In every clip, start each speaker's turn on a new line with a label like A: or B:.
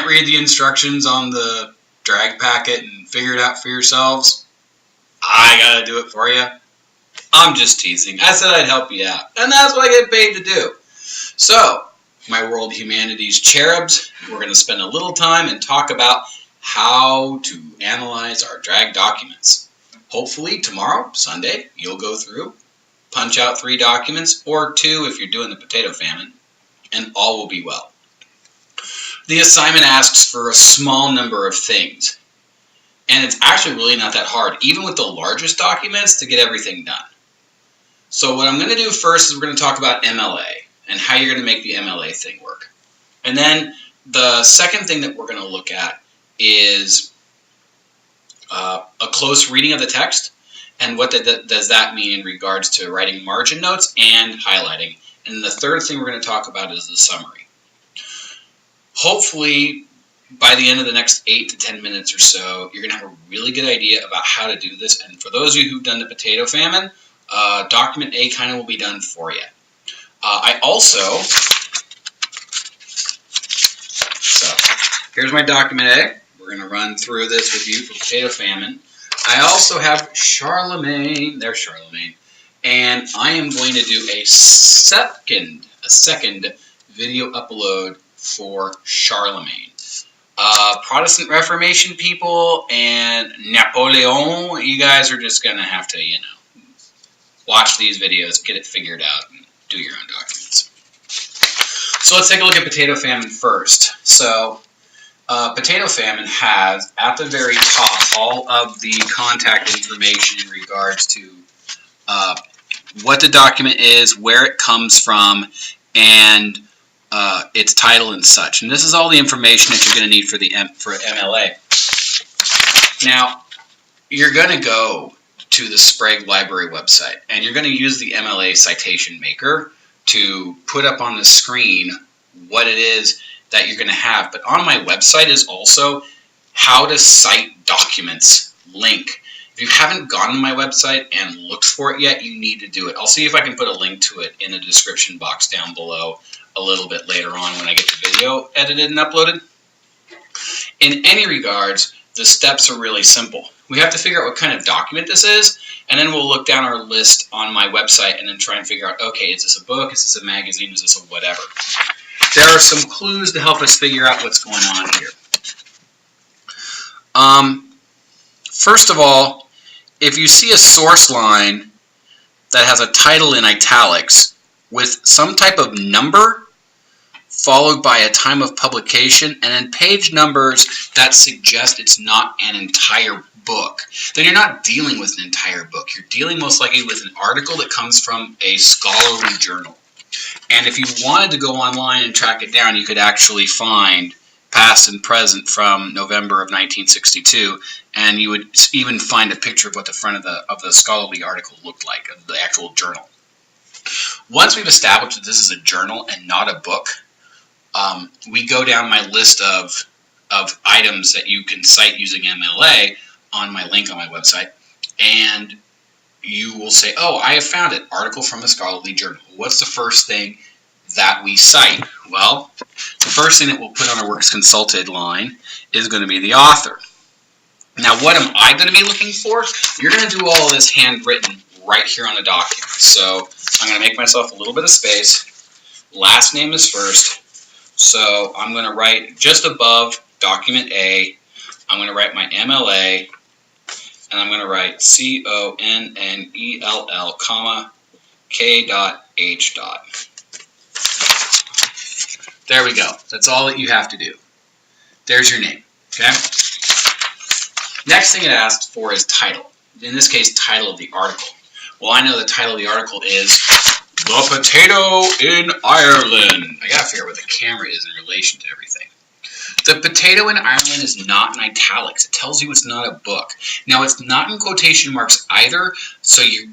A: can't read the instructions on the drag packet and figure it out for yourselves, I gotta do it for you. I'm just teasing. I said I'd help you out, and that's what I get paid to do. So, my World Humanities Cherubs, we're going to spend a little time and talk about how to analyze our drag documents. Hopefully tomorrow, Sunday, you'll go through, punch out 3 documents, or 2 if you're doing the potato famine, and all will be well. The assignment asks for a small number of things, and it's actually really not that hard, even with the largest documents, to get everything done. So what I'm going to do first is we're going to talk about MLA and how you're going to make the MLA thing work. And then the second thing that we're going to look at is a close reading of the text and what does that mean in regards to writing margin notes and highlighting. And the third thing we're going to talk about is the summary. Hopefully, by the end of the next 8 to 10 minutes or so, you're going to have a really good idea about how to do this. And for those of you who've done the potato famine, document A kind of will be done for you. I also, so here's my document A. We're going to run through this with you for potato famine. I also have Charlemagne, there's Charlemagne, and I am going to do a second video upload for Charlemagne. Protestant Reformation people and Napoleon, you guys are just going to have to, watch these videos, get it figured out, and do your own documents. So let's take a look at potato famine first. So potato famine has, at the very top, all of the contact information in regards to what the document is, where it comes from, and its title and such. And this is all the information that you're going to need for MLA. Now, you're going to go to the Sprague Library website, and you're going to use the MLA Citation Maker to put up on the screen what it is that you're going to have. But on my website is also how to cite documents link. If you haven't gone to my website and looked for it yet, you need to do it. I'll see if I can put a link to it in the description box down below a little bit later on when I get the video edited and uploaded. In any regards, the steps are really simple. We have to figure out what kind of document this is, and then we'll look down our list on my website and then try and figure out, okay, is this a book, is this a magazine, is this a whatever. There are some clues to help us figure out what's going on here. First of all, if you see a source line that has a title in italics with some type of number followed by a time of publication and then page numbers that suggest it's not an entire book, then you're not dealing with an entire book. You're dealing most likely with an article that comes from a scholarly journal. And if you wanted to go online and track it down, you could actually find past and present from November of 1962, and you would even find a picture of what the front of the scholarly article looked like, of the actual journal. Once we've established that this is a journal and not a book, we go down my list of items that you can cite using MLA on my link on my website, and you will say, oh, I have found it, article from a scholarly journal. What's the first thing that we cite? Well, the first thing that we'll put on our works consulted line is going to be the author. Now, what am I going to be looking for? You're going to do all of this handwritten right here on the document. So I'm going to make myself a little bit of space. Last name is first. So I'm going to write just above document A, I'm going to write my MLA, and I'm going to write CONNELL, comma, K.H. There we go. That's all that you have to do. There's your name. Okay? Next thing it asks for is title. In this case, title of the article. Well, I know the title of the article is The Potato in Ireland. I gotta figure out what the camera is in relation to everything. The Potato in Ireland is not in italics. It tells you it's not a book. Now, it's not in quotation marks either, so you,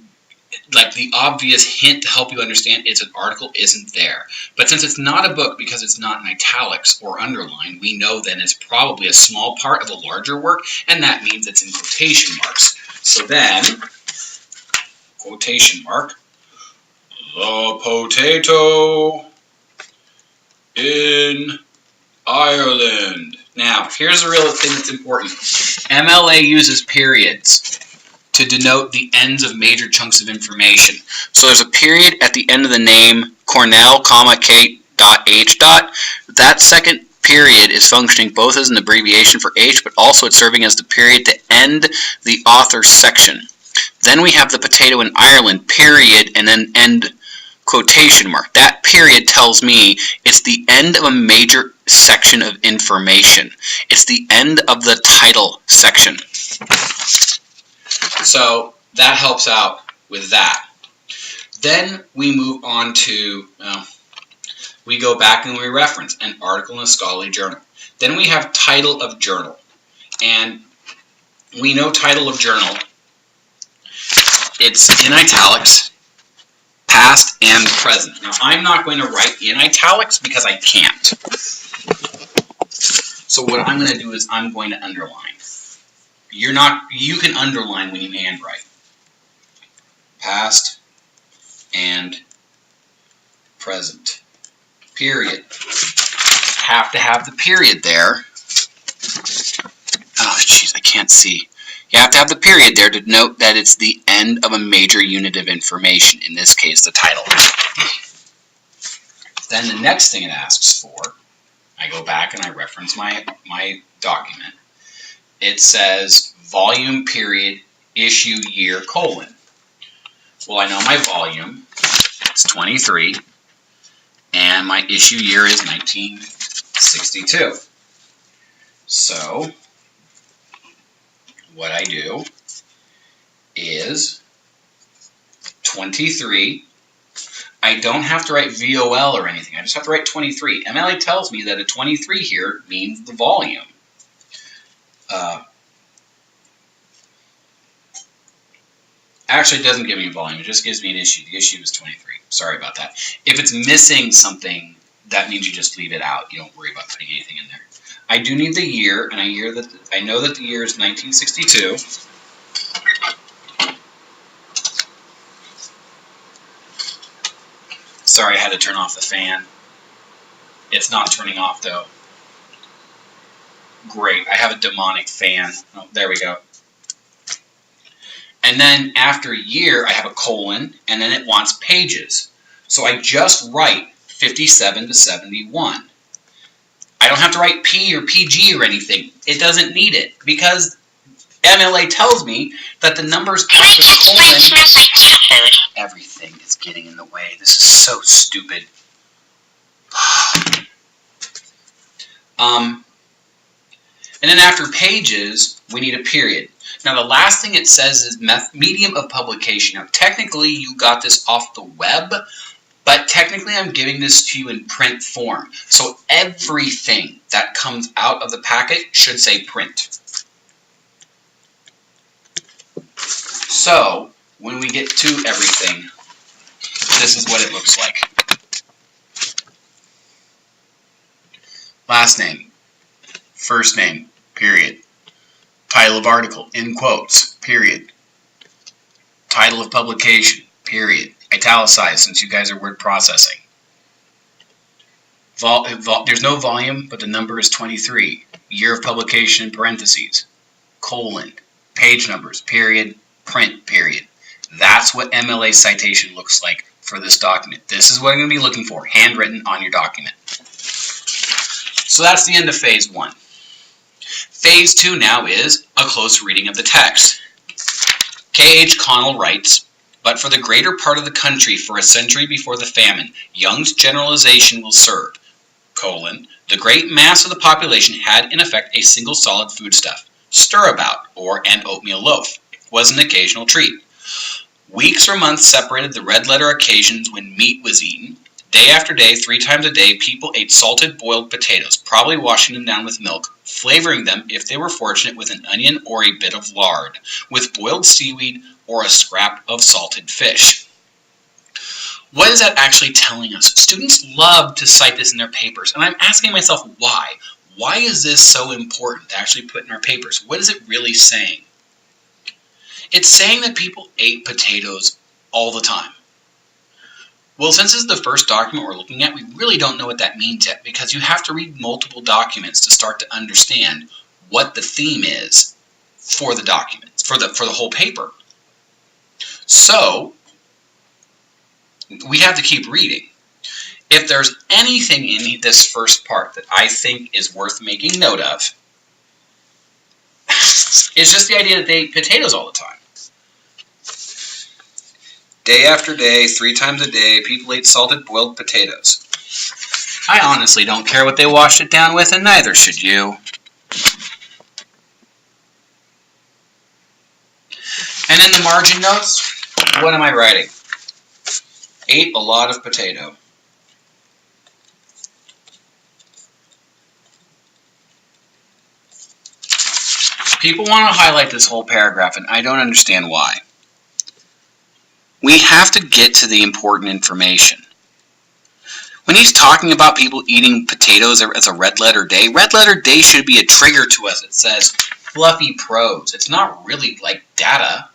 A: like, the obvious hint to help you understand it's an article isn't there. But since it's not a book because it's not in italics or underlined, we know then it's probably a small part of a larger work, and that means it's in quotation marks. So then, quotation mark, The Potato in Ireland. Now, here's the real thing that's important. MLA uses periods to denote the ends of major chunks of information. So there's a period at the end of the name Cornell, K. H. That second period is functioning both as an abbreviation for H, but also it's serving as the period to end the author section. Then we have the potato in Ireland, period, and then end quotation mark. That period tells me it's the end of a major section of information. It's the end of the title section. So that helps out with that. Then we move on to, we go back and we reference an article in a scholarly journal. Then we have title of journal. And we know title of journal, it's in italics, past and present. Now I'm not going to write in italics because I can't. So what I'm going to do is I'm going to underline. You can underline when you handwrite. Past and present. Period. Have to have the period there. Oh, jeez, I can't see. You have to have the period there to note that it's the end of a major unit of information, in this case, the title. Then the next thing it asks for, I go back and I reference my document. It says volume, period, issue, year, colon. Well, I know my volume, it's 23, and my issue year is 1962. So what I do is 23. I don't have to write VOL or anything. I just have to write 23. MLA tells me that a 23 here means the volume. Actually, it doesn't give me a volume. It just gives me an issue. The issue is 23. Sorry about that. If it's missing something, that means you just leave it out. You don't worry about putting anything in there. I do need the year, and I know that the year is 1962. Sorry, I had to turn off the fan. It's not turning off, though. Great, I have a demonic fan. Oh, there we go. And then after year, I have a colon, and then it wants pages. So I just write 57 to 71. I don't have to write P or PG or anything. It doesn't need it, because MLA tells me that the numbers after the colon... Everything is getting in the way. This is so stupid. And then after pages, we need a period. Now the last thing it says is medium of publication. Now technically you got this off the web, but technically I'm giving this to you in print form. So everything that comes out of the packet should say print. So when we get to everything, this is what it looks like. Last name, first name, period. Title of article, in quotes, period. Title of publication, period. Italicized, since you guys are word processing. There's no volume, but the number is 23. Year of publication in parentheses. Colon. Page numbers, period. Print, period. That's what MLA citation looks like for this document. This is what I'm going to be looking for, handwritten on your document. So that's the end of phase 1. Phase 2 now is a close reading of the text. K.H. Connell writes, "But for the greater part of the country for a century before the famine, Young's generalization will serve, colon, the great mass of the population had in effect a single solid foodstuff. Stirabout, or an oatmeal loaf, was an occasional treat. Weeks or months separated the red letter occasions when meat was eaten. Day after day, 3 times a day, people ate salted boiled potatoes, probably washing them down with milk, flavoring them, if they were fortunate, with an onion or a bit of lard, with boiled seaweed or a scrap of salted fish." What is that actually telling us? Students love to cite this in their papers, and I'm asking myself why. Why is this so important to actually put in our papers? What is it really saying? It's saying that people ate potatoes all the time. Well, since this is the first document we're looking at, we really don't know what that means yet, because you have to read multiple documents to start to understand what the theme is for the documents, for the whole paper. So we have to keep reading. If there's anything in this first part that I think is worth making note of, it's just the idea that they eat potatoes all the time. Day after day, 3 times a day, people ate salted boiled potatoes. I honestly don't care what they washed it down with, and neither should you. And in the margin notes, what am I writing? Ate a lot of potato. People want to highlight this whole paragraph, and I don't understand why. We have to get to the important information. When he's talking about people eating potatoes as a red letter day should be a trigger to us. It says fluffy prose. It's not really like data.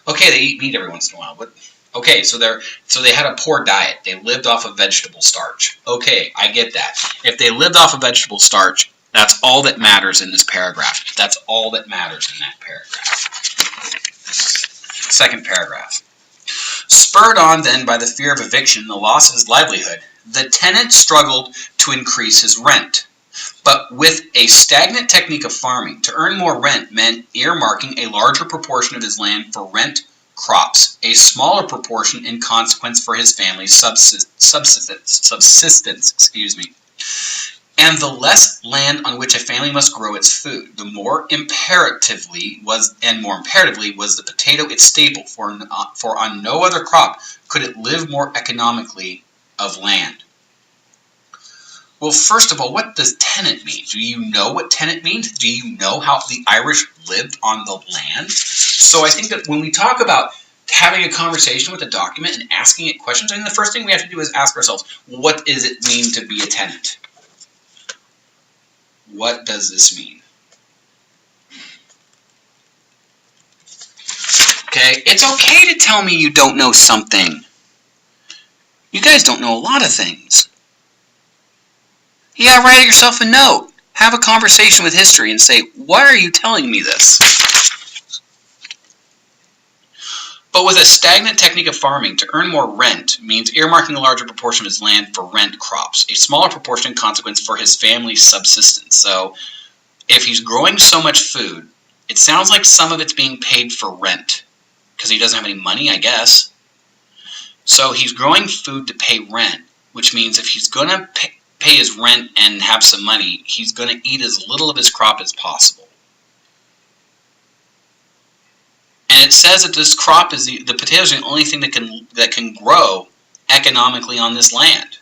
A: Okay, they eat meat every once in a while, but okay, so they had a poor diet. They lived off of vegetable starch. Okay, I get that. If they lived off of vegetable starch, that's all that matters in this paragraph. That's all that matters in that paragraph. Second paragraph. Spurred on then by the fear of eviction and the loss of his livelihood, the tenant struggled to increase his rent. But with a stagnant technique of farming, to earn more rent meant earmarking a larger proportion of his land for rent crops, a smaller proportion in consequence for his family's subsistence, and the less land on which a family must grow its food, the more imperatively was the potato its staple, for on no other crop could it live more economically of land. Well, first of all, what does tenant mean? Do you know what tenant means? Do you know how the Irish lived on the land? So I think that when we talk about having a conversation with a document and asking it questions, I think the first thing we have to do is ask ourselves, what does it mean to be a tenant? What does this mean? Okay, it's okay to tell me you don't know something. You guys don't know a lot of things. Yeah, write yourself a note. Have a conversation with history and say, why are you telling me this? But with a stagnant technique of farming, to earn more rent means earmarking a larger proportion of his land for rent crops, a smaller proportion in consequence for his family's subsistence. So if he's growing so much food, it sounds like some of it's being paid for rent, because he doesn't have any money, I guess. So he's growing food to pay rent, which means if he's going to pay his rent and have some money, he's going to eat as little of his crop as possible. And it says that this crop is the potatoes are the only thing that can grow economically on this land.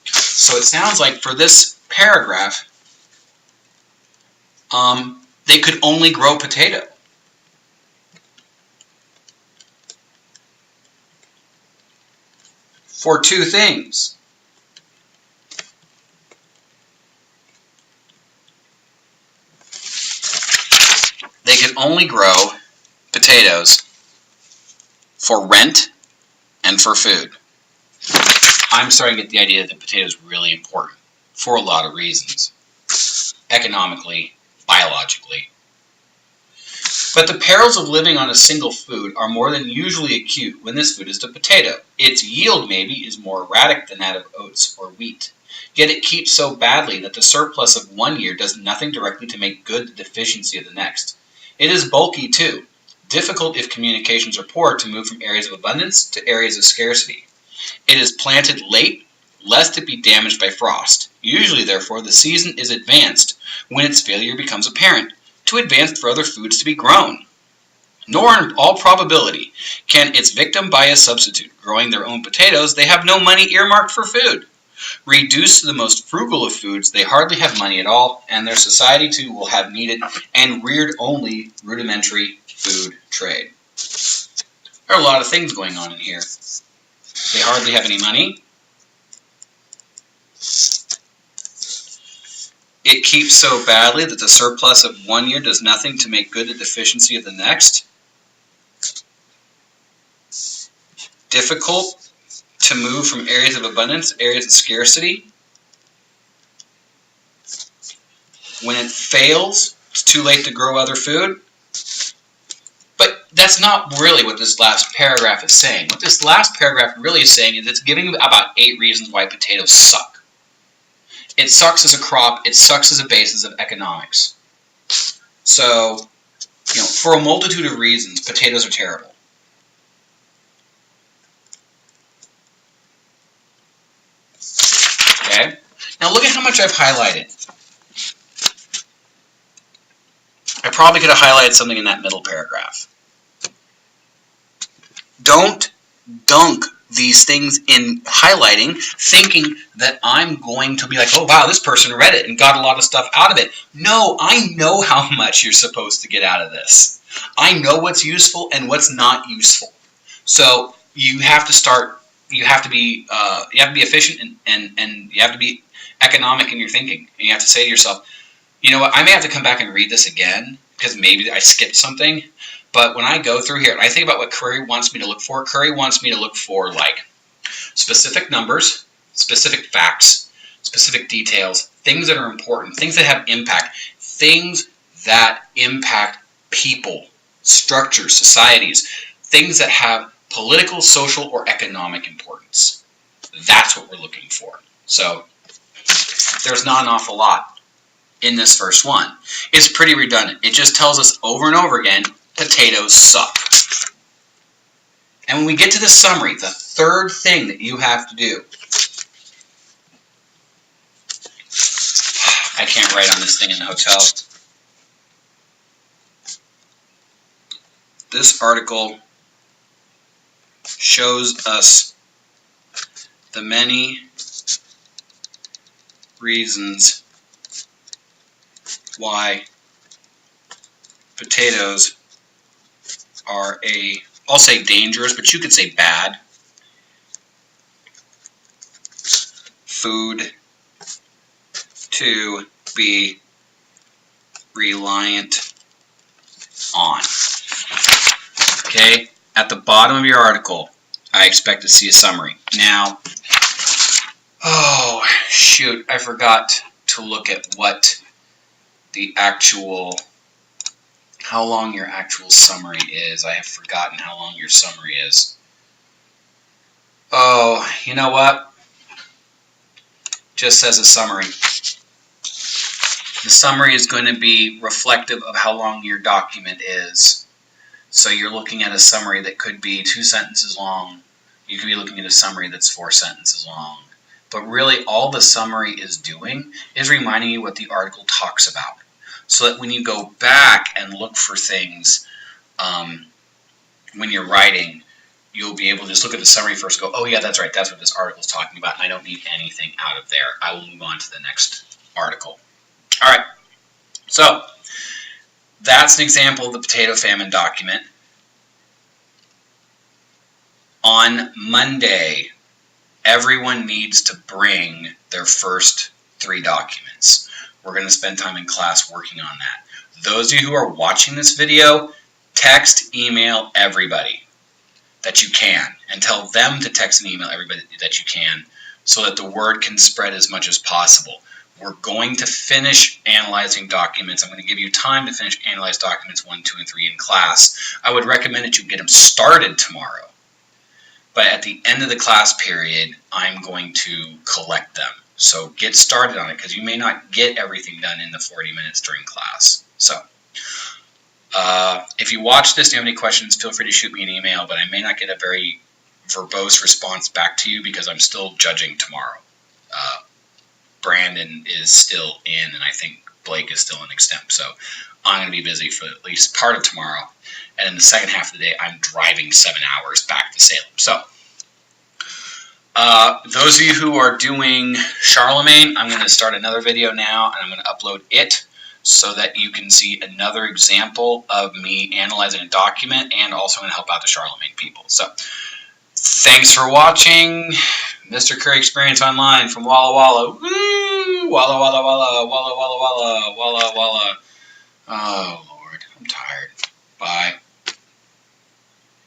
A: So it sounds like for this paragraph, they could only grow potato. For 2 things. They could only grow potatoes for rent and for food. I'm starting to get the idea that the potato is really important for a lot of reasons. Economically, biologically. But the perils of living on a single food are more than usually acute when this food is the potato. Its yield, maybe, is more erratic than that of oats or wheat. Yet it keeps so badly that the surplus of one year does nothing directly to make good the deficiency of the next. It is bulky, too. Difficult, if communications are poor, to move from areas of abundance to areas of scarcity. It is planted late, lest it be damaged by frost. Usually, therefore, the season is advanced when its failure becomes apparent, too advanced for other foods to be grown. Nor, in all probability, can its victim buy a substitute. Growing their own potatoes, they have no money earmarked for food. Reduced to the most frugal of foods, they hardly have money at all, and their society, too, will have needed and reared only rudimentary food trade. There are a lot of things going on in here. They hardly have any money. It keeps so badly that the surplus of one year does nothing to make good the deficiency of the next. Difficult to move from areas of abundance to areas of scarcity. When it fails, it's too late to grow other food. But that's not really what this last paragraph is saying. What this last paragraph really is saying is it's giving about 8 reasons why potatoes suck. It sucks as a crop. It sucks as a basis of economics. So, for a multitude of reasons, potatoes are terrible. Okay? Now look at how much I've highlighted. I probably could have highlighted something in that middle paragraph. Don't dunk these things in highlighting thinking that I'm going to be like, oh wow, this person read it and got a lot of stuff out of it. No, I know how much you're supposed to get out of this. I know what's useful and what's not useful. So you have to start, you have to be efficient and you have to be economic in your thinking. And you have to say to yourself, you know what, I may have to come back and read this again because maybe I skipped something. But when I go through here and I think about what Curry wants me to look for, Curry wants me to look for like specific numbers, specific facts, specific details, things that are important, things that have impact, things that impact people, structures, societies, things that have political, social, or economic importance. That's what we're looking for. So there's not an awful lot in this first one. It's pretty redundant. It just tells us over and over again, potatoes suck. And when we get to the summary, the third thing that you have to do, I can't write on this thing in the hotel. This article shows us the many reasons why potatoes are I'll say dangerous, but you could say bad food to be reliant on. Okay, at the bottom of your article, I expect to see a summary. Now, oh shoot, I forgot to look at what the actual, how long your actual summary is. I have forgotten how long your summary is. Oh, you know what? Just says a summary. The summary is going to be reflective of how long your document is. So you're looking at a summary that could be 2 sentences long. You could be looking at a summary that's 4 sentences long. But really all the summary is doing is reminding you what the article talks about. So that when you go back and look for things when you're writing, you'll be able to just look at the summary first and go, oh yeah, that's right, that's what this article is talking about, and I don't need anything out of there. I will move on to the next article. All right, so that's an example of the potato famine document. On Monday, everyone needs to bring their first 3 documents. We're going to spend time in class working on that. Those of you who are watching this video, text, email everybody that you can, and tell them to text and email everybody that you can so that the word can spread as much as possible. We're going to finish analyzing documents. I'm going to give you time to finish analyze documents 1, 2, and 3 in class. I would recommend that you get them started tomorrow. But at the end of the class period, I'm going to collect them. So get started on it because you may not get everything done in the 40 minutes during class. So if you watch this and you have any questions, feel free to shoot me an email, but I may not get a very verbose response back to you because I'm still judging tomorrow. Brandon is still in, and I think Blake is still in extemp. So I'm going to be busy for at least part of tomorrow. And in the second half of the day, I'm driving 7 hours back to Salem. So those of you who are doing Charlemagne, I'm going to start another video now, and I'm going to upload it so that you can see another example of me analyzing a document, and also going to help out the Charlemagne people. So thanks for watching. Mr. Curry Experience Online from Walla Walla. Woo! Walla Walla Walla, Walla Walla Walla, Walla Walla. Oh, Lord, I'm tired.